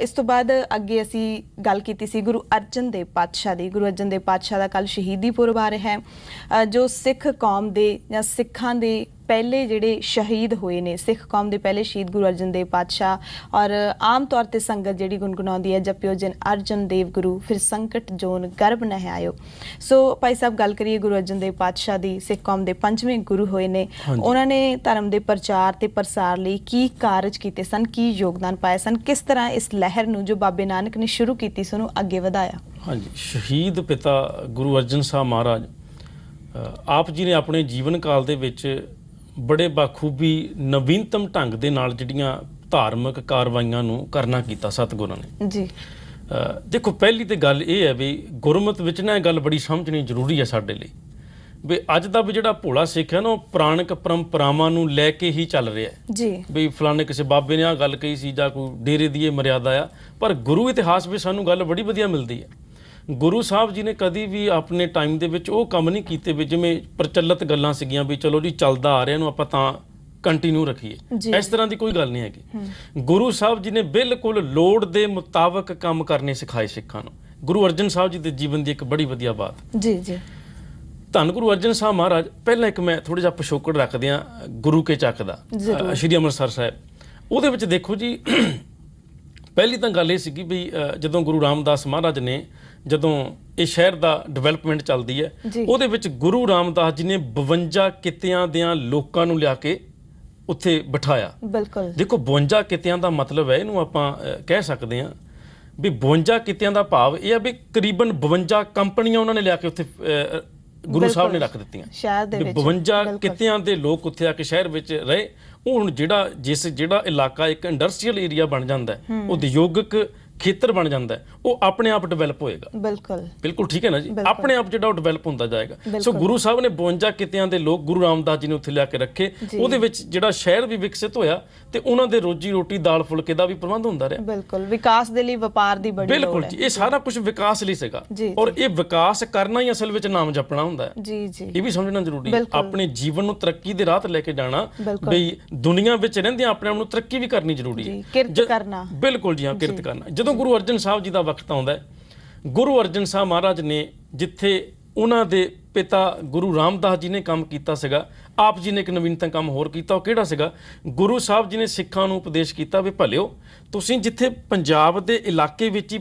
इस तो बाद अगे असी गल कीती सी गुरु अर्जन देव पातशाह दी। गुरु अर्जन देव पातशाह दा कल शहीदी पुरब आ रहा है, जो सिख कौम दे जां सिखां दे पहले जिहड़े शहीद होए ने, सिख कौम दे पहले शहीद गुरु अर्जन देव पातशाह। और आम तौर ते संगत जिहड़ी गुनगुनाउंदी है जपियो जिन अर्जन देव गुरु फिर संकट जोन गर्भ न आयो। सो भाई साहब गल करिए गुरु अर्जन देव पातशाह दी, सिख कौम दे 5वें गुरु होए ने। उन्होंने धर्म दे प्रचार ते प्रसार लई की कारज कीते सन, की योगदान पाए सन, किस तरह इस लहर नूं जो बाबे नानक ने शुरू कीती सी उहनूं अगे वधाया? हाँ जी, शहीद पिता गुरु अर्जन साहब महाराज आप जी ने अपने जीवन काल दे विच बड़े बाखूबी नवीनतम ढंग दे नाल जिहड़ियां धार्मिक कारवाइयां नूं करना कीता सतगुਰਾਂ ने जी। देखो पहली तो गल ये है भी गुरमत विच ना गल बड़ी समझनी जरूरी है साडे लई भी अज दा भी जिहड़ा भोला सिख है ना पुराणिक परंपरावां नूं लैके ही चल रहा है जी। भी फलाने किसी बाबे ने आ गल कही सी जां कोई डेरे दी मर्यादा आ, पर गुरु इतिहास में सानूं गल बड़ी वधिया मिलदी है। गुरु साहब जी ने कभी भी अपने टाइम दे विच वो काम नहीं कीते भी जिवें प्रचलित गल्लां सीगियां भी चलो जी चलदा आ रहा आपां तां कंटिन्यू रखिए, इस तरह की कोई गल नहीं हैगी। गुरु साहब जी ने बिल्कुल लोड़ दे मुताबक काम करने सिखाए सिखां नूं। गुरु अर्जन साहब जी के जीवन की एक बड़ी वधिया बात जी जी। धन गुरु अर्जन साहब महाराज पहला एक मैं थोड़ा जिहा पिछोकड़ रख दियां गुरु के चक दा श्री अमृतसर साहिब। उहदे विच देखो जी पहली तो गल ये सीगी भी जदों गुरु रामदास महाराज ने जदों ये शहर का डिवेलपमेंट चलती है उहदे विच गुरु रामदास जी ने 52 कितियां दियां लोकां नूं लिया के उत्थे बिठाया। बिल्कुल देखो 52 कितियां का मतलब है इहनूं आपां कह सकते हैं भी 52 कितियां का भाव यह है भी करीबन 52 कंपनियां उन्होंने लिया के उत्थे गुरु साहब ने रख दित्तियां। 52 कितियां दे लोग उत्थे आके शहर विच रहे। हुण जिहड़ा इलाका एक इंडस्ट्रीयल एरिया बन जाता है, उद्योगिक खेतर बन जाता है, वो अपने आप डिवेलप होएगा। बिल्कुल बिल्कुल ठीक है ना जी, अपने आप जो डिवेलप होता जाएगा। सो गुरु साहब ने 52 कितियां दे लोग गुरु रामदास जी ने उत्थे लिया के रखे। उहदे विच जिहड़ा शहर भी विकसित होया ते उन्हां दे रोजी रोटी दाल फुलके दा भी प्रबंध हुंदा रहा। बिल्कुल विकास दे लई व्यापार दी बड़ी बिल्कुल जी, ये सारा कुछ विकास लई सीगा और ये विकास करना ही असल विच नाम जपना हुंदा है जी जी। ये भी समझना जरूरी है। अपने जीवन नूं तरक्की दे राह ते लेके जाना बई दुनिया विच रहिंदियां अपने आप नूं तरक्की भी करनी जरूरी है, किरत करना। बिल्कुल जी हाँ, किरत करना। जदों गुरु अर्जन साहब जी का वक्त आता है, गुरु अर्जन साहब महाराज ने जिथे उन्हां दे पिता गुरु रामदास जी ने काम किया सीगा, आप जी ने एक नवीनतम काम होर कीता। वो किहड़ा सीगा? गुरु साहब जी ने सिखां नूं उपदेश किया भी भलिओ तुसीं जिथे पंजाब दे इलाके विच ही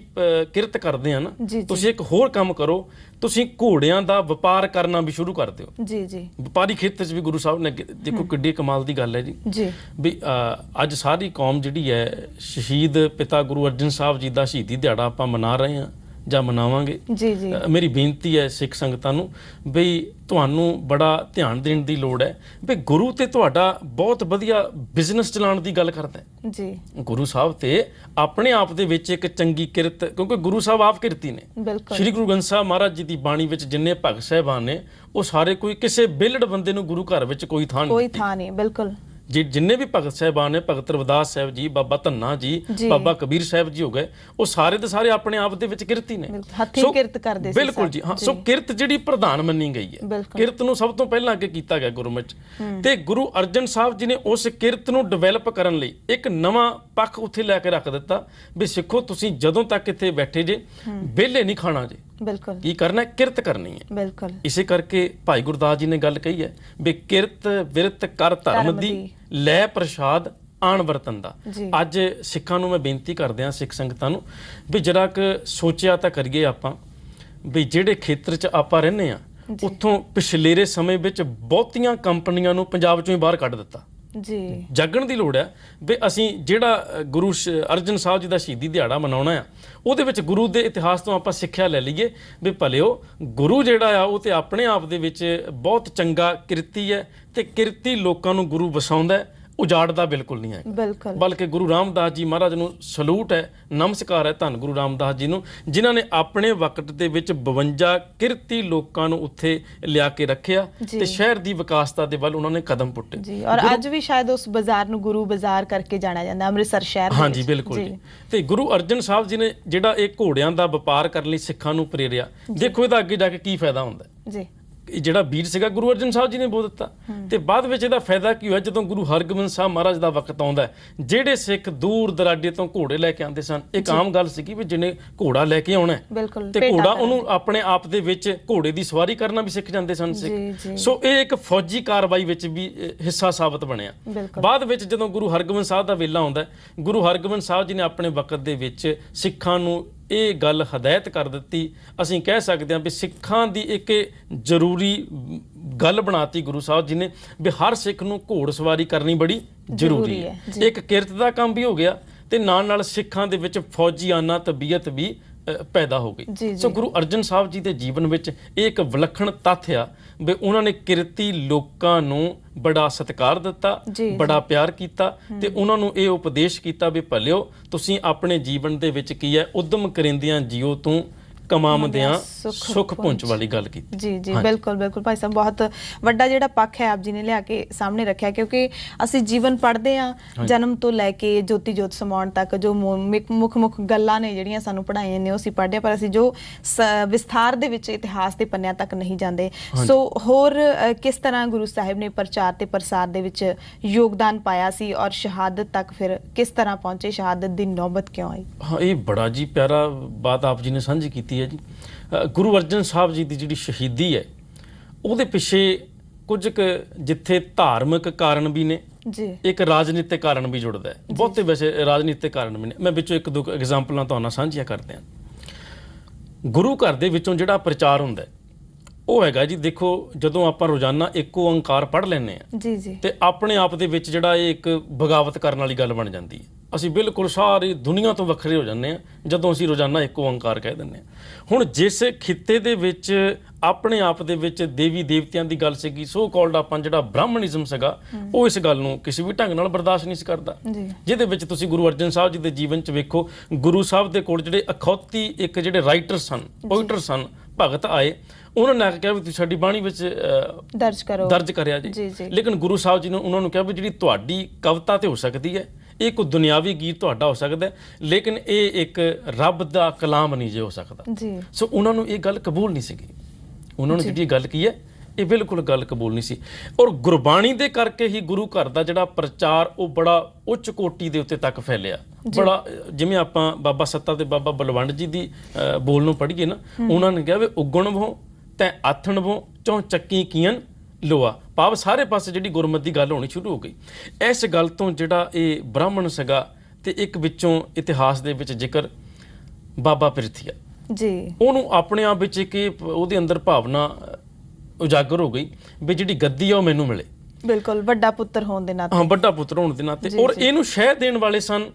किरत करदे आ ना, तुसीं एक होर काम करो, तुसीं घोड़ियां दा वपार करना भी शुरू कर दिओ जी जी। व्यापारी खेत्र च भी गुरु साहब ने देखो किड्डी कमाल दी गल है जी भी अज सारी कौम जिहड़ी है शहीद पिता गुरु अर्जन साहब जी दा शहीदी दिहाड़ा आपां मना रहे हैं ਜਾਂ ਮਨਾਵਾਂਗੇ ਜੀ ਜੀ। ਮੇਰੀ ਬੇਨਤੀ ਹੈ ਸਿੱਖ ਸੰਗਤਾਂ ਨੂੰ ਬਈ ਤੁਹਾਨੂੰ ਬੜਾ ਧਿਆਨ ਦੇਣ ਦੀ ਲੋੜ ਹੈ ਵੀ ਗੁਰੂ ਤੇ ਤੁਹਾਡਾ ਬਹੁਤ ਵਧੀਆ ਬਿਜ਼ਨਸ ਚਲਾਉਣ ਦੀ ਗੱਲ ਕਰਦਾ ਹੈ ਜੀ। ਗੁਰੂ ਸਾਹਿਬ ਤੇ ਆਪਣੇ ਆਪ ਦੇ ਵਿੱਚ ਇੱਕ ਚੰਗੀ ਕਿਰਤ, ਕਿਉਂਕਿ ਗੁਰੂ ਸਾਹਿਬ ਆਪ ਕਿਰਤੀ ਨੇ। ਸ਼੍ਰੀ ਗੁਰੂ ਗ੍ਰੰਥ ਸਾਹਿਬ ਮਹਾਰਾਜ ਜੀ ਦੀ ਬਾਣੀ ਵਿੱਚ ਜਿੰਨੇ ਭਗਤ ਸਾਹਿਬਾਨ ਨੇ ਉਹ ਸਾਰੇ ਕੋਈ ਕਿਸੇ ਬਿਲੜ ਬੰਦੇ ਨੂੰ ਗੁਰੂ ਘਰ ਵਿੱਚ ਕੋਈ ਥਾਂ ਨਹੀਂ। ਬਿਲकुल जी। जिन्ने भी भगत साहबान ने, भगत रविदास साहब जी, बाबा धन्ना जी, बाबा कबीर साहब जी हो गए, वो सारे दे सारे अपने आप दे विच किरती ने, हत्थी किरत करदे सी। बिल्कुल जी हाँ। सो किरत जिहड़ी प्रधान मन्नी गई है, किरत नूं सब तो पहलां अगे कीता गया गुरमत ते गुरु अर्जन साहब जी ने उस किरत नूं डिवेलप करन लई एक नवां पक्ष उत्थे लैके रख दित्ता भी सिखो तुसीं जदों तक इत्थे बैठे जे विहले नहीं खाना जे। बिल्कुल की करना है? किरत करनी है। बिल्कुल इसे करके भाई गुरदास जी ने गल कही है भी किरत विरत कर धर्म दी लै प्रसाद आण वरतन दा। अज सिखां नूं मैं बेनती करदिआं सिख संगतां नूं भी जरा क सोचिया तां करिए आपां भी जिहड़े खेत्र च आपां रहिंदे आ उत्थों पिछलेरे समय विच बहुतियां कंपनियां नूं पंजाब चों ही बाहर कढ दित्ता जी। जागण दी लोड़ है भी असीं जिहड़ा गुरु अर्जन साहब जी दा शहीदी दिहाड़ा मनाउणा आ ਉਹਦੇ ਵਿੱਚ ਗੁਰੂ ਦੇ ਇਤਿਹਾਸ ਤੋਂ ਆਪਾਂ ਸਿੱਖਿਆ ਲੈ ਲਈਏ ਵੀ ਭਲਿਓ ਗੁਰੂ ਜਿਹੜਾ ਆ ਉਹ ਤੇ ਆਪਣੇ ਆਪ ਦੇ ਵਿੱਚ ਬਹੁਤ ਚੰਗਾ ਕਿਰਤੀ ਹੈ ਤੇ ਕਿਰਤੀ ਲੋਕਾਂ ਨੂੰ ਗੁਰੂ ਵਸਾਉਂਦਾ, ਉਜਾੜਦਾ ਬਿਲਕੁਲ ਨਹੀਂ ਹੈ। ਬਿਲਕੁਲ ਬਲਕਿ ਗੁਰੂ ਰਾਮਦਾਸ ਜੀ ਮਹਾਰਾਜ ਨੂੰ ਸਲੂਟ ਹੈ, ਨਮਸਕਾਰ ਹੈ ਧੰਨ ਗੁਰੂ ਰਾਮਦਾਸ ਜੀ ਨੂੰ ਜਿਨ੍ਹਾਂ ਨੇ ਆਪਣੇ ਵਕਤ ਦੇ ਵਿੱਚ 52 ਕਿਰਤੀ ਲੋਕਾਂ ਨੂੰ ਉੱਥੇ ਲਿਆ ਕੇ ਰੱਖਿਆ ਤੇ ਸ਼ਹਿਰ ਦੀ ਵਿਕਾਸਤਾ ਦੇ ਵੱਲ ਉਹਨਾਂ ਨੇ ਕਦਮ ਪੁੱਟੇ ਜੀ। ਔਰ ਅੱਜ ਵੀ ਸ਼ਾਇਦ ਉਸ ਬਾਜ਼ਾਰ ਨੂੰ ਗੁਰੂ ਬਾਜ਼ਾਰ ਕਰਕੇ ਜਾਣਿਆ ਜਾਂਦਾ ਅੰਮ੍ਰਿਤਸਰ ਸ਼ਹਿਰ ਦੇ ਵਿੱਚ। ਹਾਂਜੀ ਬਿਲਕੁਲ ਜੀ। ਤੇ ਗੁਰੂ ਅਰਜਨ ਸਾਹਿਬ ਜੀ ਨੇ ਜਿਹੜਾ ਇਹ ਘੋੜਿਆਂ ਦਾ ਵਪਾਰ ਕਰਨ ਲਈ ਸਿੱਖਾਂ ਨੂੰ ਪ੍ਰੇਰਿਆ, ਦੇਖੋ ਇਹਦਾ ਅੱਗੇ ਜਾ ਕੇ ਕੀ ਫਾਇਦਾ ਹੁੰਦਾ ਜੀ। ਜਿਹੜਾ ਬੀਜ ਸੀਗਾ ਗੁਰੂ ਅਰਜਨ ਸਾਹਿਬ ਜੀ ਨੇ ਬੋ ਦਿੱਤਾ। ਤੇ ਬਾਅਦ ਵਿੱਚ ਇਹਦਾ ਫਾਇਦਾ ਕੀ ਹੋਇਆ, ਜਦੋਂ ਗੁਰੂ ਹਰਗੋਬਿੰਦ ਸਾਹਿਬ ਮਹਾਰਾਜ ਦਾ ਵਕਤ ਆਉਂਦਾ ਹੈ, ਜਿਹੜੇ ਸਿੱਖ ਦੂਰ ਦਰਾਡੇ ਤੋਂ ਘੋੜੇ ਲੈ ਕੇ ਆਉਂਦੇ ਸਨ, ਇੱਕ ਆਮ ਗੱਲ ਸੀਗੀ ਵੀ ਜਿਹਨੇ ਘੋੜਾ ਲੈ ਕੇ ਆਉਣਾ ਤੇ ਘੋੜਾ ਉਹਨੂੰ ਆਪਣੇ ਆਪ ਦੇ ਵਿੱਚ ਘੋੜੇ ਦੀ ਸਵਾਰੀ ਕਰਨਾ ਵੀ ਸਿੱਖ ਜਾਂਦੇ ਸਨ ਸਿੱਖ। ਸੋ ਇਹ ਇੱਕ ਫੌਜੀ ਕਾਰਵਾਈ ਵਿੱਚ ਵੀ ਹਿੱਸਾ ਸਾਬਤ ਬਣਿਆ। ਬਾਅਦ ਵਿੱਚ ਜਦੋਂ ਗੁਰੂ ਹਰਗੋਬਿੰਦ ਸਾਹਿਬ ਦਾ ਵੇਲਾ ਆਉਂਦਾ, ਗੁਰੂ ਹਰਗੋਬਿੰਦ ਸਾਹਿਬ ਜੀ ਨੇ ਆਪਣੇ ਵਕਤ ਦੇ ਵਿੱਚ ਸਿੱਖਾਂ ਨੂੰ ਇਹ ਗੱਲ ਹਦਾਇਤ ਕਰ ਦਿੱਤੀ, ਅਸੀਂ ਕਹਿ ਸਕਦੇ ਹਾਂ ਵੀ ਸਿੱਖਾਂ ਦੀ ਇੱਕ ਜ਼ਰੂਰੀ ਗੱਲ ਬਣਾਤੀ ਗੁਰੂ ਸਾਹਿਬ ਜੀ ਨੇ ਵੀ ਹਰ ਸਿੱਖ ਨੂੰ ਘੋੜ ਸਵਾਰੀ ਕਰਨੀ ਬੜੀ ਜ਼ਰੂਰੀ ਹੈ। ਇੱਕ ਕਿਰਤ ਦਾ ਕੰਮ ਵੀ ਹੋ ਗਿਆ ਤੇ ਨਾਲ ਨਾਲ ਸਿੱਖਾਂ ਦੇ ਵਿੱਚ ਫੌਜੀਆਨਾ ਤਬੀਅਤ ਵੀ ਪੈਦਾ ਹੋ ਗਈ। ਸੋ ਗੁਰੂ ਅਰਜਨ ਸਾਹਿਬ ਜੀ ਦੇ ਜੀਵਨ ਵਿੱਚ ਇਹ ਇੱਕ ਵਿਲੱਖਣ ਤੱਥ ਆ ਵੀ ਉਹਨਾਂ ਨੇ ਕਿਰਤੀ ਲੋਕਾਂ ਨੂੰ ਬੜਾ ਸਤਿਕਾਰ ਦਿੱਤਾ, ਬੜਾ ਪਿਆਰ ਕੀਤਾ ਤੇ ਉਹਨਾਂ ਨੂੰ ਇਹ ਉਪਦੇਸ਼ ਕੀਤਾ ਵੀ ਭਲਿਓ ਤੁਸੀਂ ਆਪਣੇ ਜੀਵਨ ਦੇ ਵਿੱਚ ਕੀ ਹੈ ਉਦਮ ਕਰਿੰਦਿਆਂ ਜੀਓ ਤੂੰ ਕਮਾਮਦਿਆਂ ਸੁਖ ਪੁੰਚ ਵਾਲੀ ਗੱਲ ਕੀਤੀ। ਜੀ ਜੀ ਬਿਲਕੁਲ ਬਿਲਕੁਲ ਭਾਈ ਸਾਹਿਬ, ਬਹੁਤ ਵੱਡਾ ਜਿਹੜਾ ਪੱਖ ਹੈ ਆਪ ਜੀ ਨੇ ਲਿਆ ਕੇ ਸਾਹਮਣੇ ਰੱਖਿਆ, ਕਿਉਂਕਿ ਅਸੀਂ ਜੀਵਨ ਪੜ੍ਹਦੇ ਹਾਂ ਜਨਮ ਤੋਂ ਲੈ ਕੇ ਜੋਤੀ ਜੋਤ ਸਮਾਉਣ ਤੱਕ, ਜੋ ਮੁੱਖ ਗੱਲਾਂ ਨੇ ਜਿਹੜੀਆਂ ਸਾਨੂੰ ਪੜ੍ਹਾਈਆਂ ਨੇ ਉਹ ਅਸੀਂ ਪੜ੍ਹਦੇ, ਪਰ ਅਸੀਂ ਜੋ ਵਿਸਥਾਰ ਦੇ ਵਿੱਚ ਇਤਿਹਾਸ ਦੇ ਪੰਨਿਆਂ ਤੱਕ ਨਹੀਂ ਜਾਂਦੇ। ਸੋ ਹੋਰ ਕਿਸ ਤਰ੍ਹਾਂ ਗੁਰੂ ਸਾਹਿਬ ਨੇ ਪ੍ਰਚਾਰ ਤੇ ਪ੍ਰਸਾਰ ਦੇ ਵਿੱਚ ਯੋਗਦਾਨ ਪਾਇਆ ਸੀ ਔਰ ਸ਼ਹਾਦਤ ਤੱਕ ਫਿਰ ਕਿਸ ਤਰ੍ਹਾਂ ਪਹੁੰਚੇ, ਸ਼ਹਾਦਤ ਦੀ ਨੌਬਤ ਕਿਉਂ ਆਈ? ਹਾਂ, ਇਹ ਬੜਾ ਜੀ ਪਿਆਰਾ ਬਾਤ ਆਪ ਜੀ ਨੇ ਸਾਂਝੀ ਕੀਤੀ ਹੈ ਜੀ। ਗੁਰੂ ਅਰਜਨ ਸਾਹਿਬ ਜੀ ਦੀ ਜਿਹੜੀ ਸ਼ਹੀਦੀ ਹੈ ਉਹਦੇ ਪਿੱਛੇ ਕੁਝ ਕੁ ਜਿੱਥੇ ਧਾਰਮਿਕ ਕਾਰਨ ਵੀ ਨੇ, ਇੱਕ ਰਾਜਨੀਤਿਕ ਕਾਰਨ ਵੀ ਜੁੜਦਾ ਹੈ। ਬਹੁਤੇ ਵੈਸੇ ਰਾਜਨੀਤਿਕ ਕਾਰਨ ਵੀ ਨੇ, ਮੈਂ ਵਿੱਚੋਂ ਇੱਕ ਦੋ ਐਗਜ਼ਾਮਪਲਾਂ ਤੁਹਾਨੂੰ ਨਾਲ ਸਾਂਝੀਆਂ ਕਰਦੇ ਹਾਂ। ਗੁਰੂ ਘਰ ਦੇ ਵਿੱਚੋਂ ਜਿਹੜਾ ਪ੍ਰਚਾਰ ਹੁੰਦਾ ਉਹ ਹੈਗਾ ਜੀ, ਦੇਖੋ ਜਦੋਂ ਆਪਾਂ ਰੋਜ਼ਾਨਾ ਇੱਕ ਓੰਕਾਰ ਪੜ੍ਹ ਲੈਂਦੇ ਆ ਤੇ ਆਪਣੇ ਆਪ ਦੇ ਵਿੱਚ ਜਿਹੜਾ ਇਹ ਇੱਕ ਬਗਾਵਤ ਕਰਨ ਵਾਲੀ ਗੱਲ ਬਣ ਜਾਂਦੀ ਹੈ। ਅਸੀਂ ਬਿਲਕੁਲ ਸਾਰੀ ਦੁਨੀਆ ਤੋਂ ਵੱਖਰੇ ਹੋ ਜਾਂਦੇ ਆ ਜਦੋਂ ਅਸੀਂ ਰੋਜ਼ਾਨਾ ਇੱਕ ਓੰਕਾਰ ਕਹਿ ਦਿੰਦੇ ਆ। ਹੁਣ ਜਿਸ ਖਿੱਤੇ ਦੇ ਵਿੱਚ ਆਪਣੇ ਆਪ ਦੇ ਵਿੱਚ ਦੇਵੀ ਦੇਵਤਿਆਂ ਦੀ ਗੱਲ ਸੀਗੀ, ਸੋ ਕਾਲਡ ਆਪਾਂ ਜਿਹੜਾ ਬ੍ਰਾਹਮਣਿਜ਼ਮ ਸੀਗਾ, ਉਹ ਇਸ ਗੱਲ ਨੂੰ ਕਿਸੇ ਵੀ ਢੰਗ ਨਾਲ ਬਰਦਾਸ਼ਤ ਨਹੀਂ ਸੀ ਕਰਦਾ। ਜਿਹਦੇ ਵਿੱਚ ਤੁਸੀਂ ਗੁਰੂ ਅਰਜਨ ਸਾਹਿਬ ਜੀ ਦੇ ਜੀਵਨ 'ਚ ਵੇਖੋ, ਗੁਰੂ ਸਾਹਿਬ ਦੇ ਕੋਲ ਜਿਹੜੇ ਅਖੌਤੀ ਇੱਕ ਜਿਹੜੇ ਰਾਈਟਰ ਸਨ, ਪੋਇਟਰ ਸਨ, ਭਗਤ ਆਏ, ਉਹਨਾਂ ਨੇ ਆ ਕੇ ਕਿਹਾ ਵੀ ਤੁਸੀਂ ਸਾਡੀ ਬਾਣੀ ਵਿੱਚ ਦਰਜ ਕਰਿਆ ਜੀ। ਲੇਕਿਨ ਗੁਰੂ ਸਾਹਿਬ ਜੀ ਨੇ ਉਹਨਾਂ ਨੂੰ ਕਿਹਾ ਵੀ ਜਿਹੜੀ ਤੁਹਾਡੀ ਕਵਿਤਾ ਤੇ ਹੋ ਸਕਦੀ ਹੈ, ਇਹ ਕੋਈ ਦੁਨਿਆਵੀ ਗੀਤ ਤੁਹਾਡਾ ਹੋ ਸਕਦਾ, ਲੇਕਿਨ ਇਹ ਇੱਕ ਰੱਬ ਦਾ ਕਲਾਮ ਨਹੀਂ ਜੇ ਹੋ ਸਕਦਾ। ਸੋ ਉਹਨਾਂ ਨੂੰ ਇਹ ਗੱਲ ਕਬੂਲ ਨਹੀਂ ਸੀਗੀ। ਉਹਨਾਂ ਨੂੰ ਜਿਹੜੀ ਗੱਲ ਕੀ ਹੈ, ਇਹ ਬਿਲਕੁਲ ਗੱਲ ਕਬੂਲ ਨਹੀਂ ਸੀ। ਔਰ ਗੁਰਬਾਣੀ ਦੇ ਕਰਕੇ ਹੀ ਗੁਰੂ ਘਰ ਦਾ ਜਿਹੜਾ ਪ੍ਰਚਾਰ ਉਹ ਬੜਾ ਉੱਚ ਕੋਟੀ ਦੇ ਉੱਤੇ ਤੱਕ ਫੈਲਿਆ। ਬੜਾ ਜਿਵੇਂ ਆਪਾਂ ਬਾਬਾ ਸੱਤਾ ਤੇ ਬਾਬਾ ਬਲਵੰਡ ਜੀ ਦੀ ਬੋਲ ਨੂੰ ਪੜ੍ਹੀਏ ਨਾ, ਉਹਨਾਂ ਨੇ ਕਿਹਾ ਵੀ ਉਗਣ ਵੋ ਤੈਂ ਆਥਣ ਵੋ ਚੌਂ ਚੱਕੀ ਕੀਨ ਲੋਆ, ਭਾਵ ਸਾਰੇ ਪਾਸੇ ਜਿਹੜੀ ਗੁਰਮਤਿ ਦੀ ਗੱਲ ਹੋਣੀ ਸ਼ੁਰੂ ਹੋ ਗਈ। ਇਸ ਗੱਲ ਤੋਂ ਜਿਹੜਾ ਇਹ ਬ੍ਰਾਹਮਣ ਸੀਗਾ ਤੇ ਇੱਕ ਵਿੱਚੋਂ ਇਤਿਹਾਸ ਦੇ ਵਿੱਚ ਜ਼ਿਕਰ ਬਾਬਾ ਪ੍ਰਿਥੀਆ ਜੀ, ਉਹਨੂੰ ਆਪਣੇ ਆਪ ਵਿੱਚ ਇੱਕ ਉਹਦੇ ਅੰਦਰ ਭਾਵਨਾ ਉਜਾਗਰ ਹੋ ਗਈ ਵੀ ਜਿਹੜੀ ਗੱਦੀ ਆ ਉਹ ਮੈਨੂੰ ਮਿਲੇ। ਬਿਲਕੁਲ, ਵੱਡਾ ਪੁੱਤਰ ਹੋਣ ਦੇ ਨਾਤੇ। ਹਾਂ, ਵੱਡਾ ਪੁੱਤਰ ਹੋਣ ਦੇ ਨਾਤੇ। ਔਰ ਇਹਨੂੰ ਸ਼ਹਿ ਦੇਣ ਵਾਲੇ ਸਨ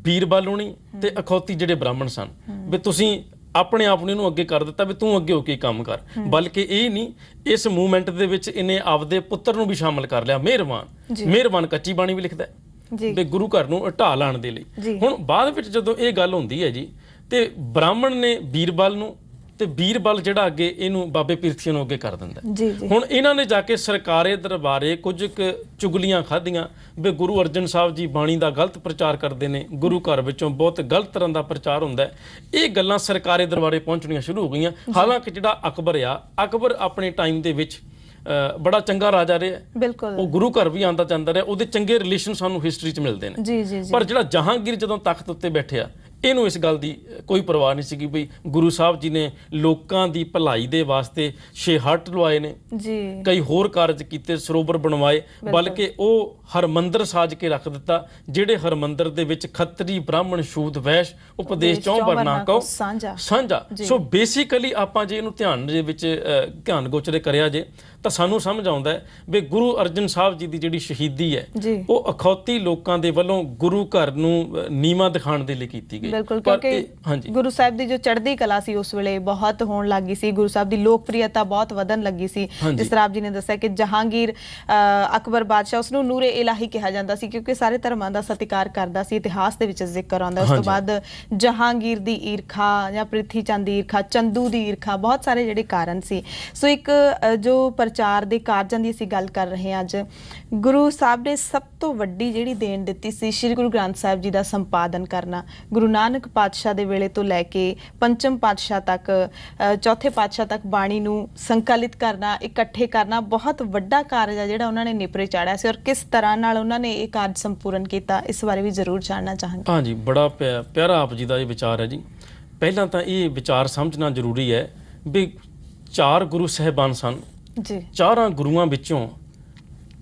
ਬੀਰਬਲ ਹੋਣੀ ਤੇ ਅਖੌਤੀ ਜਿਹੜੇ ਬ੍ਰਾਹਮਣ ਸਨ ਵੀ ਤੁਸੀਂ ਆਪਣੇ ਆਪ ਨੂੰ ਇਹਨੂੰ ਅੱਗੇ ਕਰ ਦਿੱਤਾ ਵੀ ਤੂੰ ਅੱਗੇ ਹੋ ਕੇ ਕੰਮ ਕਰ। ਬਲਕਿ ਇਹ ਨਹੀਂ, ਇਸ ਮੂਵਮੈਂਟ ਦੇ ਵਿੱਚ ਇਹਨੇ ਆਪਦੇ ਪੁੱਤਰ ਨੂੰ ਵੀ ਸ਼ਾਮਲ ਕਰ ਲਿਆ। ਮਿਹਰਬਾਨ ਕੱਚੀ ਬਾਣੀ ਵੀ ਲਿਖਦਾ ਵੀ ਗੁਰੂ ਘਰ ਨੂੰ ਢਾਹ ਲਾਉਣ ਦੇ ਲਈ। ਹੁਣ ਬਾਅਦ ਵਿੱਚ ਜਦੋਂ ਇਹ ਗੱਲ ਹੁੰਦੀ ਹੈ ਜੀ, ਤੇ ਬ੍ਰਾਹਮਣ ਨੇ ਬੀਰਬਲ ਨੂੰ ਤੇ ਬੀਰਬਲ ਜਿਹੜਾ ਅੱਗੇ ਇਹਨੂੰ ਬਾਬੇ ਪਿਰਥੀਆ ਨੂੰ ਅੱਗੇ ਕਰ ਦਿੰਦਾ। ਹੁਣ ਇਹਨਾਂ ਨੇ ਜਾ ਕੇ ਸਰਕਾਰੇ ਦਰਬਾਰੇ ਕੁਝ ਚੁਗਲੀਆਂ ਖਾਧੀਆਂ ਵੀ ਗੁਰੂ ਅਰਜਨ ਸਾਹਿਬ ਜੀ ਬਾਣੀ ਦਾ ਗਲਤ ਪ੍ਰਚਾਰ ਕਰਦੇ ਨੇ, ਗੁਰੂ ਘਰ ਵਿੱਚੋਂ ਬਹੁਤ ਗਲਤ ਤਰ੍ਹਾਂ ਦਾ ਪ੍ਰਚਾਰ ਹੁੰਦਾ ਹੈ। ਇਹ ਗੱਲਾਂ ਸਰਕਾਰੇ ਦਰਬਾਰੇ ਪਹੁੰਚਣੀਆਂ ਸ਼ੁਰੂ ਹੋ ਗਈਆਂ। ਹਾਲਾਂਕਿ ਜਿਹੜਾ ਅਕਬਰ ਆ, ਅਕਬਰ ਆਪਣੇ ਟਾਈਮ ਦੇ ਵਿੱਚ ਬੜਾ ਚੰਗਾ ਰਾਜਾ ਰਿਹਾ, ਉਹ ਗੁਰੂ ਘਰ ਵੀ ਆਉਂਦਾ ਜਾਂਦਾ ਰਿਹਾ, ਉਹਦੇ ਚੰਗੇ ਰਿਲੇਸ਼ਨ ਸਾਨੂੰ ਹਿਸਟਰੀ 'ਚ ਮਿਲਦੇ ਨੇ। ਪਰ ਜਿਹੜਾ ਜਹਾਂਗੀਰ ਜਦੋਂ ਤਖਤ ਉੱਤੇ ਬੈਠਿਆ, ਇਹਨੂੰ ਇਸ ਗੱਲ ਦੀ ਕੋਈ ਪਰਵਾਹ ਨਹੀਂ ਸੀਗੀ ਵੀ ਗੁਰੂ ਸਾਹਿਬ ਜੀ ਨੇ ਲੋਕਾਂ ਦੀ ਭਲਾਈ ਦੇ ਵਾਸਤੇ 6 ਹੱਟ ਲਵਾਏ ਨੇ, ਕਈ ਹੋਰ ਕਾਰਜ ਕੀਤੇ, ਸਰੋਵਰ ਬਣਵਾਏ, ਬਲਕਿ ਉਹ ਹਰਮੰਦਰ ਸਾਜ ਕੇ ਰੱਖ ਦਿੱਤਾ ਜਿਹੜੇ ਹਰਮੰਦਰ ਦੇ ਵਿੱਚ ਖੱਤਰੀ ਬ੍ਰਾਹਮਣ ਸ਼ੂਦ ਵੈਸ਼ ਉਪਦੇਸ਼ ਚੌਂ ਵਰਨਾ ਕਹੋ ਸਾਂਝਾ। ਸੋ ਬੇਸਿਕਲੀ ਆਪਾਂ ਜੇ ਇਹਨੂੰ ਧਿਆਨ ਦੇ ਵਿੱਚ ਧਿਆਨ ਗੋਚਰੇ ਕਰਿਆ ਜੇ ਤਾਂ ਸਾਨੂੰ ਸਮਝ ਆਉਂਦਾ ਹੈ ਵੀ ਗੁਰੂ ਅਰਜਨ ਸਾਹਿਬ ਜੀ ਦੀ ਜਿਹੜੀ ਸ਼ਹੀਦੀ ਹੈ ਉਹ ਅਖੌਤੀ ਲੋਕਾਂ ਦੇ ਵੱਲੋਂ ਗੁਰੂ ਘਰ ਨੂੰ ਨੀਵਾਂ ਦਿਖਾਉਣ ਦੇ ਲਈ ਕੀਤੀ ਗਈ। ਬਿਲਕੁਲ, ਕਿਉਂਕਿ ਗੁਰੂ ਸਾਹਿਬ ਦੀ ਜੋ ਚੜ੍ਹਦੀ ਕਲਾ ਸੀ ਉਸ ਵੇਲੇ ਬਹੁਤ ਹੋਣ ਲੱਗੀ ਸੀ, ਗੁਰੂ ਸਾਹਿਬ ਦੀ ਲੋਕਪ੍ਰਿਯਤਾ ਬਹੁਤ ਵਧਣ ਲੱਗੀ ਸੀ। ਜਿਸ ਤਰ੍ਹਾਂ ਆਪ ਜੀ ਨੇ ਦੱਸਿਆ ਕਿ ਜਹਾਂਗੀਰ ਅਕਬਰ ਬਾਦਸ਼ਾਹ, ਉਸਨੂੰ ਨੂਰੇ ਇਲਾਹੀ ਕਿਹਾ ਜਾਂਦਾ ਸੀ ਕਿਉਂਕਿ ਸਾਰੇ ਧਰਮਾਂ ਦਾ ਸਤਿਕਾਰ ਕਰਦਾ ਸੀ। ਇਤਿਹਾਸ ਦੇ ਵਿੱਚ ਜ਼ਿਕਰ ਆਉਂਦਾ। ਉਸ ਤੋਂ ਬਾਅਦ ਜਹਾਂਗੀਰ ਦੀ ਈਰਖਾ ਜਾਂ ਪ੍ਰਿਥੀ ਚੰਦ ਦੀ ਈਰਖਾ, ਚੰਦੂ ਦੀ ਈਰਖਾ, ਬਹੁਤ ਸਾਰੇ ਜਿਹੜੇ ਕਾਰਨ ਸੀ। ਸੋ ਇੱਕ ਜੋ ਪ੍ਰਚਾਰ ਦੇ ਕਾਰਜਾਂ ਦੀ ਅਸੀਂ ਗੱਲ ਕਰ ਰਹੇ ਹਾਂ ਅੱਜ, ਗੁਰੂ ਸਾਹਿਬ ਨੇ ਸਭ ਤੋਂ ਵੱਡੀ ਜਿਹੜੀ ਦੇਣ ਦਿੱਤੀ ਸੀ ਸ਼੍ਰੀ ਗੁਰੂ ਗ੍ਰੰਥ ਸਾਹਿਬ ਜੀ ਦਾ ਸੰਪਾਦਨ ਕਰਨਾ। ਗੁਰੂ ਨਾਨਕ ਪਾਤਸ਼ਾਹ ਦੇ ਵੇਲੇ ਤੋਂ ਲੈ ਕੇ ਪੰਚਮ ਪਾਤਸ਼ਾਹ ਤੱਕ, ਚੌਥੇ ਪਾਤਸ਼ਾਹ ਤੱਕ ਬਾਣੀ ਨੂੰ ਸੰਕਲਿਤ ਕਰਨਾ, ਇਕੱਠੇ ਕਰਨਾ ਬਹੁਤ ਵੱਡਾ ਕਾਰਜ ਆ ਜਿਹੜਾ ਉਹਨਾਂ ਨੇ ਨਿਪਰੇ ਚਾੜਿਆ ਸੀ, ਔਰ ਕਿਸ ਤਰ੍ਹਾਂ ਨਾਲ ਉਹਨਾਂ ਨੇ ਇਹ ਕਾਰਜ ਸੰਪੂਰਨ ਕੀਤਾ, ਇਸ ਬਾਰੇ ਵੀ ਜ਼ਰੂਰ ਜਾਣਨਾ ਚਾਹਾਂਗੇ। ਹਾਂਜੀ, ਬੜਾ ਪਿਆਰਾ ਆਪ ਜੀ ਦਾ ਇਹ ਵਿਚਾਰ ਹੈ ਜੀ। ਪਹਿਲਾਂ ਤਾਂ ਇਹ ਵਿਚਾਰ ਸਮਝਣਾ ਜ਼ਰੂਰੀ ਹੈ ਵੀ 4 ਗੁਰੂ ਸਾਹਿਬਾਨ ਸਨ ਜੀ। 4 ਗੁਰੂਆਂ ਵਿੱਚੋਂ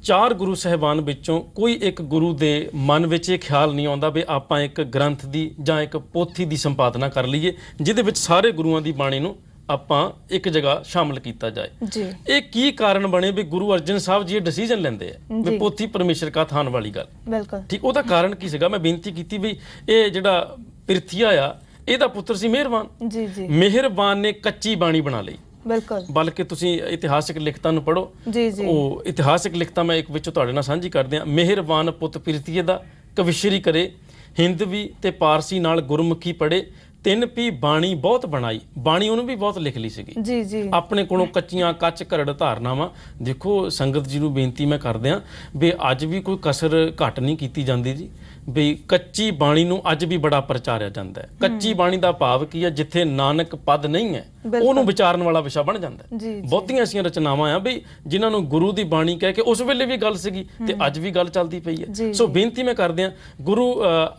4 ਗੁਰੂ ਸਾਹਿਬਾਨ ਵਿੱਚੋਂ ਕੋਈ ਇੱਕ ਗੁਰੂ ਦੇ ਮਨ ਵਿੱਚ ਇਹ ਖਿਆਲ ਨਹੀਂ ਆਉਂਦਾ ਵੀ ਆਪਾਂ ਇੱਕ ਗ੍ਰੰਥ ਦੀ ਜਾਂ ਇੱਕ ਪੋਥੀ ਦੀ ਸੰਪਾਦਨਾ ਕਰ ਲਈਏ ਜਿਹਦੇ ਵਿੱਚ ਸਾਰੇ ਗੁਰੂਆਂ ਦੀ ਬਾਣੀ ਨੂੰ ਆਪਾਂ ਇੱਕ ਜਗ੍ਹਾ ਸ਼ਾਮਲ ਕੀਤਾ ਜਾਏ। ਜੀ। ਇਹ ਕੀ ਕਾਰਨ ਬਣੇ ਵੀ ਗੁਰੂ ਅਰਜਨ ਸਾਹਿਬ ਜੀ ਇਹ ਡਿਸੀਜਨ ਲੈਂਦੇ ਆ ਵੀ ਪੋਥੀ ਪਰਮੇਸ਼ਰ ਕਾ ਥਾਨ ਵਾਲੀ ਗੱਲ? ਬਿਲਕੁਲ ਠੀਕ, ਉਹਦਾ ਕਾਰਨ ਕੀ ਸੀਗਾ? ਮੈਂ ਬੇਨਤੀ ਕੀਤੀ ਵੀ ਇਹ ਜਿਹੜਾ ਪਿਰਥੀਆ ਆ ਇਹਦਾ ਪੁੱਤਰ ਸੀ ਮਿਹਰਬਾਨ। ਜੀ ਜੀ। ਮਿਹਰਬਾਨ ਨੇ ਕੱਚੀ ਬਾਣੀ ਬਣਾ ਲਈ। ਬਿਲਕੁਲ। ਬਲਕਿ ਤੁਸੀਂ ਇਤਿਹਾਸਕ ਲਿਖਤਾਂ ਨੂੰ ਪੜ੍ਹੋ। ਜੀ ਜੀ। ਉਹ ਇਤਿਹਾਸਕ ਲਿਖਤਾਂ ਮੈਂ ਇੱਕ ਵਿੱਚੋਂ ਤੁਹਾਡੇ ਨਾਲ ਸਾਂਝੀ ਕਰਦੇ ਹਾਂ। ਮਿਹਰਬਾਨ ਪੁੱਤ ਪਿਰਥੀਏ ਦਾ ਕਵਿਸ਼ਰੀ ਕਰੇ, ਹਿੰਦਵੀ ਤੇ ਪਾਰਸੀ ਨਾਲ ਗੁਰਮੁਖੀ ਪੜ੍ਹੇ, 3 ਪੀ ਬਾਣੀ ਬਹੁਤ ਬਣਾਈ। ਬਾਣੀ ਉਹਨੂੰ ਵੀ ਬਹੁਤ ਲਿਖ ਲਈ ਸੀਗੀ। ਜੀ ਜੀ। ਆਪਣੇ ਕੋਲੋਂ ਕੱਚੀਆਂ ਕੱਚ ਘਰੜ ਧਾਰਨਾਵਾਂ। ਦੇਖੋ ਸੰਗਤ ਜੀ ਨੂੰ ਬੇਨਤੀ ਮੈਂ ਕਰਦੇ ਹਾਂ ਵੀ ਅੱਜ ਵੀ ਕੋਈ ਕਸਰ ਘੱਟ ਨਹੀਂ ਕੀਤੀ ਜਾਂਦੀ ਜੀ। ਵੀ ਕੱਚੀ ਬਾਣੀ ਨੂੰ ਅੱਜ ਵੀ ਬੜਾ ਪ੍ਰਚਾਰਿਆ ਜਾਂਦਾ ਹੈ। ਕੱਚੀ ਬਾਣੀ ਦਾ ਭਾਵ ਕੀ ਹੈ? ਜਿੱਥੇ ਨਾਨਕ ਪਦ ਨਹੀਂ ਹੈ ਉਹਨੂੰ ਵਿਚਾਰਨ ਵਾਲਾ ਵਿਸ਼ਾ ਬਣ ਜਾਂਦਾ ਹੈ। ਬਹੁਤੀਆਂ ਐਸੀਆਂ ਰਚਨਾਵਾਂ ਆ ਵੀ ਜਿਨ੍ਹਾਂ ਨੂੰ ਗੁਰੂ ਦੀ ਬਾਣੀ ਕਹਿ ਕੇ ਉਸ ਵੇਲੇ ਵੀ ਗੱਲ ਸੀਗੀ ਤੇ ਅੱਜ ਵੀ ਗੱਲ ਚੱਲਦੀ ਪਈ ਹੈ। ਸੋ ਬੇਨਤੀ ਮੈਂ ਕਰਦੇ ਹਾਂ, ਗੁਰੂ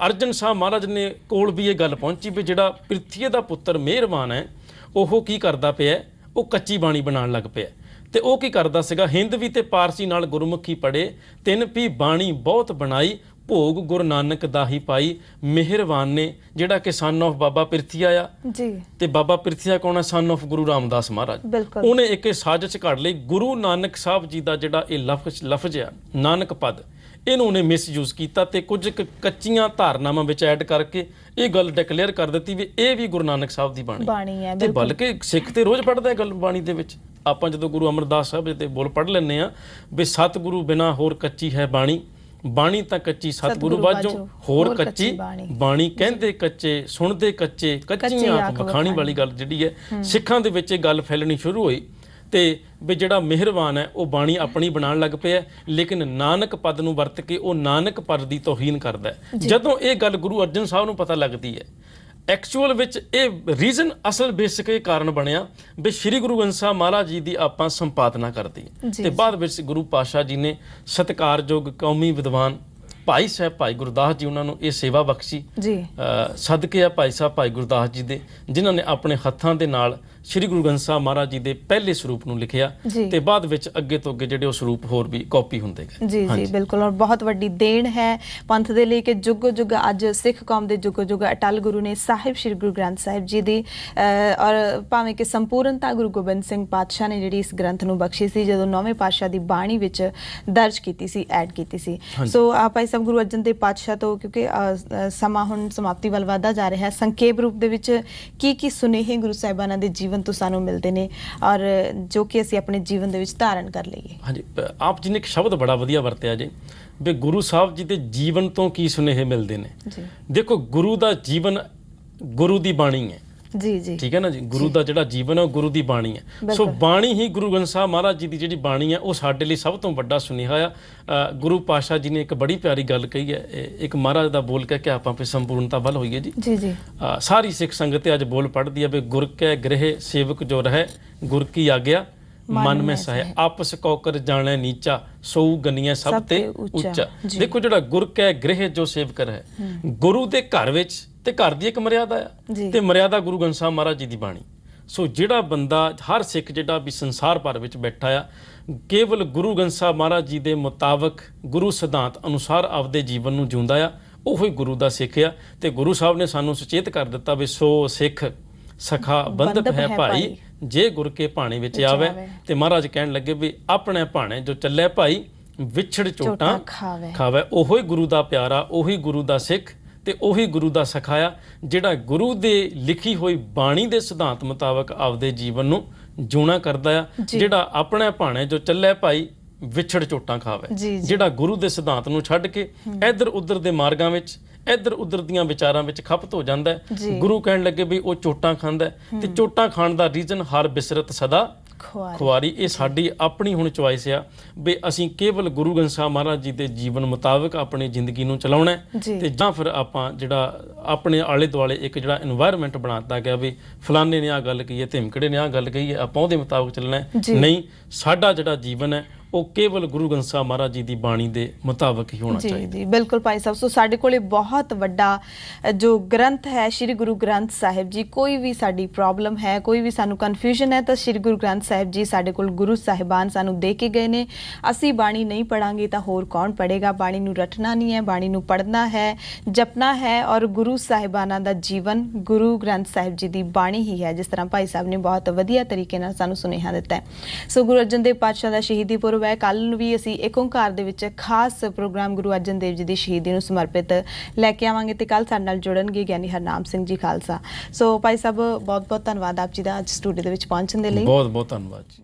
ਅਰਜਨ ਸਾਹਿਬ ਮਹਾਰਾਜ ਨੇ ਕੋਲ ਵੀ ਇਹ ਗੱਲ ਪਹੁੰਚੀ ਵੀ ਜਿਹੜਾ ਪਿਰਥੀਏ ਦਾ ਪੁੱਤਰ ਮਿਹਰਬਾਨ ਹੈ ਉਹ ਕੀ ਕਰਦਾ ਪਿਆ? ਉਹ ਕੱਚੀ ਬਾਣੀ ਬਣਾਉਣ ਲੱਗ ਪਿਆ। ਤੇ ਉਹ ਕੀ ਕਰਦਾ ਸੀਗਾ? ਹਿੰਦਵੀ ਤੇ ਪਾਰਸੀ ਨਾਲ ਗੁਰਮੁਖੀ ਪੜ੍ਹੇ, 3 ਪੀ ਬਾਣੀ ਬਹੁਤ ਬਣਾਈ, ਭੋਗ ਗੁਰੂ ਨਾਨਕ ਦਾ ਹੀ ਪਾਈ। ਮਿਹਰਬਾਨ ਨੇ ਜਿਹੜਾ ਕਿ ਸਨ ਆਫ ਬਾਬਾ ਪਿਰਥੀਆ ਆ ਜੀ। ਤੇ ਬਾਬਾ ਪਿਰਥੀਆ ਕੌਣ ਹੈ? ਸਨ ਆਫ ਗੁਰੂ ਰਾਮਦਾਸ ਮਹਾਰਾਜ। ਉਹਨੇ ਇੱਕ ਸਾਜ਼ਿਸ਼ ਘੜ ਲਈ। ਗੁਰੂ ਨਾਨਕ ਸਾਹਿਬ ਜੀ ਦਾ ਜਿਹੜਾ ਇਹ ਲਫ਼ਜ਼ ਆ ਨਾਨਕ ਪਦ, ਇਹਨੂੰ ਉਹਨੇ ਮਿਸਯੂਜ਼ ਕੀਤਾ ਤੇ ਕੁਝ ਕੱਚੀਆਂ ਧਾਰਨਾਵਾਂ ਵਿੱਚ ਐਡ ਕਰਕੇ ਇਹ ਗੱਲ ਡਿਕਲੇਅਰ ਕਰ ਦਿੱਤੀ ਵੀ ਇਹ ਵੀ ਗੁਰੂ ਨਾਨਕ ਸਾਹਿਬ ਦੀ ਬਾਣੀ ਹੈ। ਤੇ ਬਲਕਿ ਸਿੱਖ ਤੇ ਰੋਜ਼ ਪੜ੍ਹਦਾ ਹੈ ਗੱਲ ਬਾਣੀ ਦੇ ਵਿੱਚ। ਆਪਾਂ ਜਦੋਂ ਗੁਰੂ ਅਮਰਦਾਸ ਸਾਹਿਬ ਜੀ ਦੇ ਬੋਲ ਪੜ੍ਹ ਲੈਂਦੇ ਆ ਵੀ ਸਤਿਗੁਰੂ ਬਿਨਾ ਹੋਰ ਕੱਚੀ ਹੈ ਬਾਣੀ, ਬਾਣੀ ਤਾਂ ਕੱਚੀ ਸਤਿਗੁਰੂ ਬਾਝੋਂ ਹੋਰ ਕੱਚੀ ਬਾਣੀ। ਕਹਿੰਦੇ ਕੱਚੇ ਸੁਣਦੇ ਕੱਚੇ, ਕੱਚੀਆਂ ਆਖ ਵਖਾਣੀ ਵਾਲੀ ਗੱਲ ਜਿਹੜੀ ਹੈ ਸਿੱਖਾਂ ਦੇ ਵਿੱਚ ਇਹ ਗੱਲ ਫੈਲਣੀ ਸ਼ੁਰੂ ਹੋਈ। ਤੇ ਵੀ ਜਿਹੜਾ ਮਿਹਰਬਾਨ ਹੈ ਉਹ ਬਾਣੀ ਆਪਣੀ ਬਣਾਉਣ ਲੱਗ ਪਿਆ, ਲੇਕਿਨ ਨਾਨਕ ਪਦ ਨੂੰ ਵਰਤ ਕੇ ਉਹ ਨਾਨਕ ਪਦ ਦੀ ਤੋਹੀਨ ਕਰਦਾ ਹੈ। ਜਦੋਂ ਇਹ ਗੱਲ ਗੁਰੂ ਅਰਜਨ ਸਾਹਿਬ ਨੂੰ ਪਤਾ ਲੱਗਦੀ ਹੈ, ਐਕਚੁਅਲ ਵਿੱਚ ਇਹ ਰੀਜ਼ਨ ਅਸਲ ਬੇਸਿਕ ਇਹ ਕਾਰਨ ਬਣਿਆ ਵੀ ਸ਼੍ਰੀ ਗੁਰੂ ਗ੍ਰੰਥ ਸਾਹਿਬ ਮਹਾਰਾਜ ਜੀ ਦੀ ਆਪਾਂ ਸੰਪਾਦਨਾ ਕਰਦੇ ਤੇ ਬਾਅਦ ਵਿੱਚ ਗੁਰੂ ਪਾਤਸ਼ਾਹ ਜੀ ਨੇ ਸਤਿਕਾਰਯੋਗ ਕੌਮੀ ਵਿਦਵਾਨ ਭਾਈ ਸਾਹਿਬ ਭਾਈ ਗੁਰਦਾਸ ਜੀ ਉਹਨਾਂ ਨੂੰ ਇਹ ਸੇਵਾ ਬਖਸ਼ੀ ਜੀ। ਸਦਕੇ ਆ ਭਾਈ ਸਾਹਿਬ ਭਾਈ ਗੁਰਦਾਸ ਜੀ ਦੇ, ਜਿਨ੍ਹਾਂ ਨੇ ਆਪਣੇ ਹੱਥਾਂ ਦੇ ਨਾਲ ਸ਼੍ਰੀ ਗੁਰੂ ਗ੍ਰੰਥ ਸਾਹਿਬ ਮਹਾਰਾਜ ਜੀ ਦੇ ਪਹਿਲੇ ਸਰੂਪ ਨੂੰ ਲਿਖਿਆ ਤੇ ਬਾਅਦ ਵਿੱਚ ਅੱਗੇ ਤੋਂ ਅੱਗੇ ਜਿਹੜੇ ਉਹ ਸਰੂਪ ਹੋਰ ਵੀ ਕਾਪੀ ਹੁੰਦੇ ਗਏ। ਜੀ ਜੀ ਬਿਲਕੁਲ। ਔਰ ਬਹੁਤ ਵੱਡੀ ਦੇਣ ਹੈ ਪੰਥ ਦੇ ਲਈ ਕਿ ਜੁਗ ਜੁਗ ਅੱਜ ਸਿੱਖ ਕੌਮ ਦੇ ਜੁਗ ਜੁਗ ਅਟਲ ਗੁਰੂ ਨੇ ਸਾਹਿਬ ਸ਼੍ਰੀ ਗੁਰੂ ਗ੍ਰੰਥ ਸਾਹਿਬ ਜੀ ਦੀ, ਔਰ ਭਾਵੇਂ ਕਿ ਸੰਪੂਰਨਤਾ ਗੁਰੂ ਗੋਬਿੰਦ ਸਿੰਘ ਪਾਤਸ਼ਾਹ ਨੇ ਜਿਹੜੀ ਇਸ ਗ੍ਰੰਥ ਨੂੰ ਬਖਸ਼ੀ ਸੀ ਜਦੋਂ 9ਵੇਂ ਪਾਤਸ਼ਾਹ ਦੀ ਬਾਣੀ ਵਿੱਚ ਦਰਜ ਕੀਤੀ ਸੀ, ਐਡ ਕੀਤੀ ਸੀ। ਸੋ ਭਾਈ ਸਾਹਿਬ ਗੁਰੂ ਅਰਜਨ ਦੇਵ ਪਾਤਸ਼ਾਹ ਤੋਂ, ਕਿਉਂਕਿ ਸਮਾਂ ਹੁਣ ਸਮਾਪਤੀ ਵੱਲ ਵਧਦਾ ਜਾ ਰਿਹਾ ਹੈ, ਸੰਖੇਪ ਰੂਪ ਦੇ ਵਿੱਚ ਕੀ ਸੁਨੇਹੇ ਗੁਰੂ ਸਾਹਿਬਾਨਾਂ ਦੇ ਜੀਵਨ ਤੋਂ ਸਾਨੂੰ ਮਿਲਦੇ ਨੇ ਔਰ ਜੋ ਕਿ ਅਸੀਂ ਆਪਣੇ ਜੀਵਨ ਦੇ ਵਿੱਚ ਧਾਰਨ ਕਰ ਲਈਏ? ਹਾਂਜੀ, ਆਪ ਜੀ ਨੇ ਇੱਕ ਸ਼ਬਦ ਬੜਾ ਵਧੀਆ ਵਰਤਿਆ ਜੀ ਵੀ ਗੁਰੂ ਸਾਹਿਬ ਜੀ ਦੇ ਜੀਵਨ ਤੋਂ ਕੀ ਸੁਨੇਹੇ ਮਿਲਦੇ ਨੇ। ਦੇਖੋ ਗੁਰੂ ਦਾ ਜੀਵਨ ਗੁਰੂ ਦੀ ਬਾਣੀ ਹੈ ਜੀ ਜੀ, ਠੀਕ ਹੈ ਨਾ ਜੀ। ਗੁਰੂ ਦਾ ਜਿਹੜਾ ਜੀਵਨ ਹੈ ਉਹ ਗੁਰੂ ਦੀ ਬਾਣੀ ਹੈ। ਸੋ ਬਾਣੀ ਹੀ ਗੁਰੂ ਗ੍ਰੰਥ ਸਾਹਿਬ ਮਹਾਰਾਜ ਜੀ ਦੀ ਜਿਹੜੀ ਬਾਣੀ ਹੈ ਉਹ ਸਾਡੇ ਲਈ ਸਭ ਤੋਂ ਵੱਡਾ ਸੁਨੇਹਾ ਆ। ਗੁਰੂ ਪਾਤਸ਼ਾਹ ਜੀ ਨੇ ਇੱਕ ਬੜੀ ਪਿਆਰੀ ਗੱਲ ਕਹੀ ਹੈ, ਇੱਕ ਮਹਾਰਾਜ ਦਾ ਬੋਲ ਕਹਿ ਕੇ ਆਪਾਂ ਫਿਰ ਸੰਪੂਰਨਤਾ ਵੱਲ ਹੋਈਏ ਜੀ ਜੀ ਜੀ। ਸਾਰੀ ਸਿੱਖ ਸੰਗਤ ਅੱਜ ਬੋਲ ਪੜ੍ਹਦੀ ਹੈ ਵੀ ਗੁਰ ਕੈ ਗ੍ਰਹਿ ਸੇਵਕ ਜੋ ਰਹਿ, ਗੁਰ ਕੀ ਆਗਿਆ ਮਨ ਮੈਂ ਸਹਿ, ਆਪਸ ਕੋ ਕਰ ਜਾਣੈ ਨੀਚਾ, ਸੋ ਗਨੀਆਂ ਸਭ ਤੇ ਉੱਚਾ। ਦੇਖੋ ਜਿਹੜਾ ਗੁਰ ਕੈ ਗ੍ਰਹਿ ਜੋ ਸੇਵਕ ਹੈ, ਗੁਰੂ ਦੇ ਘਰ ਵਿੱਚ ਤੇ ਘਰ ਦੀ ਇੱਕ ਮਰਿਆਦਾ ਆ ਤੇ ਮਰਿਆਦਾ ਗੁਰੂ ਗ੍ਰੰਥ ਸਾਹਿਬ ਮਹਾਰਾਜ ਜੀ ਦੀ ਬਾਣੀ। ਸੋ ਜਿਹੜਾ ਬੰਦਾ, ਹਰ ਸਿੱਖ ਜਿਹੜਾ ਵੀ ਸੰਸਾਰ ਭਰ ਵਿੱਚ ਬੈਠਾ ਆ, ਕੇਵਲ ਗੁਰੂ ਗ੍ਰੰਥ ਸਾਹਿਬ ਮਹਾਰਾਜ ਜੀ ਦੇ ਮੁਤਾਬਕ ਗੁਰੂ ਸਿਧਾਂਤ ਅਨੁਸਾਰ ਆਪਦੇ ਜੀਵਨ ਨੂੰ ਜਿਉਂਦਾ ਆ, ਉਹੀ ਗੁਰੂ ਦਾ ਸਿੱਖ ਆ। ਤੇ ਗੁਰੂ ਸਾਹਿਬ ਨੇ ਸਾਨੂੰ ਸੁਚੇਤ ਕਰ ਦਿੱਤਾ ਵੀ ਸੋ ਸਿੱਖ ਸਖਾ ਬੰਧਪ ਹੈ ਭਾਈ, ਜੇ ਗੁਰ ਕੇ ਭਾਣੇ ਵਿੱਚ ਆਵੇ। ਤੇ ਮਹਾਰਾਜ ਕਹਿਣ ਲੱਗੇ ਵੀ ਆਪਣੇ ਭਾਣੇ ਜੋ ਚੱਲੇ ਭਾਈ, ਵਿਛੜ ਝੋਟਾਂ ਖਾਵੇ। ਉਹੀ ਗੁਰੂ ਦਾ ਪਿਆਰਾ, ਉਹੀ ਗੁਰੂ ਦਾ ਸਿੱਖ ਤੇ ਉਹੀ ਗੁਰੂ ਦਾ ਸਖਾਇਆ ਜਿਹੜਾ ਗੁਰੂ ਦੇ ਲਿਖੀ ਹੋਈ ਬਾਣੀ ਦੇ ਸਿਧਾਂਤ ਮੁਤਾਬਕ ਆਪਦੇ ਜੀਵਨ ਨੂੰ ਜਿਉਣਾ ਕਰਦਾ ਆ। ਜਿਹੜਾ ਆਪਣੇ ਭਾਣੇ ਜੋ ਚੱਲੇ ਭਾਈ, ਵਿਛੜ ਝੋਟਾਂ ਖਾਵੇ। ਜਿਹੜਾ ਗੁਰੂ ਦੇ ਸਿਧਾਂਤ ਨੂੰ ਛੱਡ ਕੇ ਇੱਧਰ ਉੱਧਰ ਦੇ ਮਾਰਗਾਂ ਵਿੱਚ, ਇੱਧਰ ਉੱਧਰ ਦੀਆਂ ਵਿਚਾਰਾਂ ਵਿੱਚ ਖਪਤ ਹੋ ਜਾਂਦਾ ਹੈ, ਗੁਰੂ ਕਹਿਣ ਲੱਗੇ ਵੀ ਉਹ ਚੋਟਾਂ ਖਾਂਦਾ ਤੇ ਚੋਟਾਂ ਖਾਣ ਦਾ ਰੀਜ਼ਨ ਹਰ ਬਿਸਰਤ ਸਦਾ ਖੁਆਰੀ ਇਹ ਸਾਡੀ ਆਪਣੀ ਹੁਣ ਚੁਆਇਸ ਆ ਵੀ ਅਸੀਂ ਕੇਵਲ ਗੁਰੂ ਗ੍ਰੰਥ ਸਾਹਿਬ ਮਹਾਰਾਜ ਜੀ ਦੇ ਜੀਵਨ ਮੁਤਾਬਕ ਆਪਣੀ ਜ਼ਿੰਦਗੀ ਨੂੰ ਚਲਾਉਣਾ ਹੈ ਤੇ ਜਾਂ ਫਿਰ ਆਪਾਂ ਜਿਹੜਾ ਆਪਣੇ ਆਲੇ ਦੁਆਲੇ ਇੱਕ ਜਿਹੜਾ এনवायरमेंट ਬਣਾਤਾ ਗਿਆ ਵੀ ਫਲਾਣੇ ਨੇ ਆ ਗੱਲ ਕਹੀ ਹੈ, ਧਿਮਕੜੇ ਨੇ ਆ ਗੱਲ ਕਹੀ ਹੈ, ਆਪਾਂ ਉਹਦੇ ਮੁਤਾਬਕ ਚੱਲਣਾ ਹੈ। ਨਹੀਂ, ਸਾਡਾ ਜਿਹੜਾ ਜੀਵਨ ਹੈ ਉਹ ਕੇਵਲ ਗੁਰੂ ਗ੍ਰੰਥ ਸਾਹਿਬ ਮਹਾਰਾਜ ਜੀ ਦੀ ਬਾਣੀ ਦੇ ਮੁਤਾਬਕ ਹੀ ਹੋਣਾ ਚਾਹੀਦਾ। ਜੀ ਬਿਲਕੁਲ ਭਾਈ ਸਾਹਿਬ। ਸੋ ਸਾਡੇ ਕੋਲੇ ਬਹੁਤ ਵੱਡਾ ਜੋ ਗ੍ਰੰਥ ਹੈ ਸ਼੍ਰੀ ਗੁਰੂ ਗ੍ਰੰਥ ਸਾਹਿਬ ਜੀ। ਕੋਈ ਵੀ ਸਾਡੀ ਪ੍ਰੋਬਲਮ ਹੈ, ਕੋਈ ਵੀ ਸਾਨੂੰ ਕਨਫਿਊਜ਼ਨ ਹੈ ਤਾਂ ਸ਼੍ਰੀ ਗੁਰੂ ਗ੍ਰੰਥ ਸਾਹਿਬ ਜੀ ਸਾਡੇ ਕੋਲ ਗੁਰੂ ਸਾਹਿਬਾਨ ਸਾਨੂੰ ਦੇ ਕੇ ਗਏ ਨੇ। ਅਸੀਂ ਬਾਣੀ ਨਹੀਂ ਪੜਾਂਗੇ ਤਾਂ ਹੋਰ ਕੌਣ ਪੜੇਗਾ? ਬਾਣੀ ਨੂੰ ਰੱਟਣਾ ਨਹੀਂ ਹੈ, ਬਾਣੀ ਨੂੰ ਪੜ੍ਹਨਾ ਹੈ, ਜਪਣਾ ਹੈ ਔਰ ਗੁਰੂ ਸਾਹਿਬਾਨਾਂ ਦਾ ਜੀਵਨ ਗੁਰੂ ਗ੍ਰੰਥ ਸਾਹਿਬ ਜੀ ਦੀ ਬਾਣੀ ਹੀ ਹੈ, ਜਿਸ ਤਰ੍ਹਾਂ ਭਾਈ ਸਾਹਿਬ ਨੇ ਬਹੁਤ ਵਧੀਆ ਤਰੀਕੇ ਨਾਲ ਸਾਨੂੰ ਸੁਨੇਹਾ ਦਿੱਤਾ ਹੈ। ਸੋ ਗੁਰੂ ਅਰਜਨ ਦੇਵ ਪਾਤਸ਼ਾਹ ਦਾ ਸ਼ਹੀਦੀ ਪੁਰਬ ਹੈ। ਕੱਲ ਨੂੰ ਵੀ ਅਸੀਂ ਏਕ ਓਂਕਾਰ ਦੇ ਵਿੱਚ ਖਾਸ ਪ੍ਰੋਗਰਾਮ ਗੁਰੂ ਅਰਜਨ ਦੇਵ ਜੀ ਦੀ ਸ਼ਹੀਦੀ ਨੂੰ ਸਮਰਪਿਤ ਲੈ ਕੇ ਆਵਾਂਗੇ ਤੇ ਕੱਲ ਸਾਡੇ ਨਾਲ ਜੁੜਨਗੇ ਗਿਆਨੀ ਹਰਨਾਮ ਸਿੰਘ ਜੀ ਖਾਲਸਾ। ਸੋ ਭਾਈ ਸਾਹਿਬ ਬਹੁਤ ਬਹੁਤ ਧੰਨਵਾਦ ਆਪ ਜੀ ਦਾ ਅੱਜ ਸਟੂਡੀਓ ਦੇ ਵਿੱਚ ਪਹੁੰਚਣ ਦੇ ਲਈ। ਬਹੁਤ ਬਹੁਤ ਧੰਨਵਾਦ ਜੀ।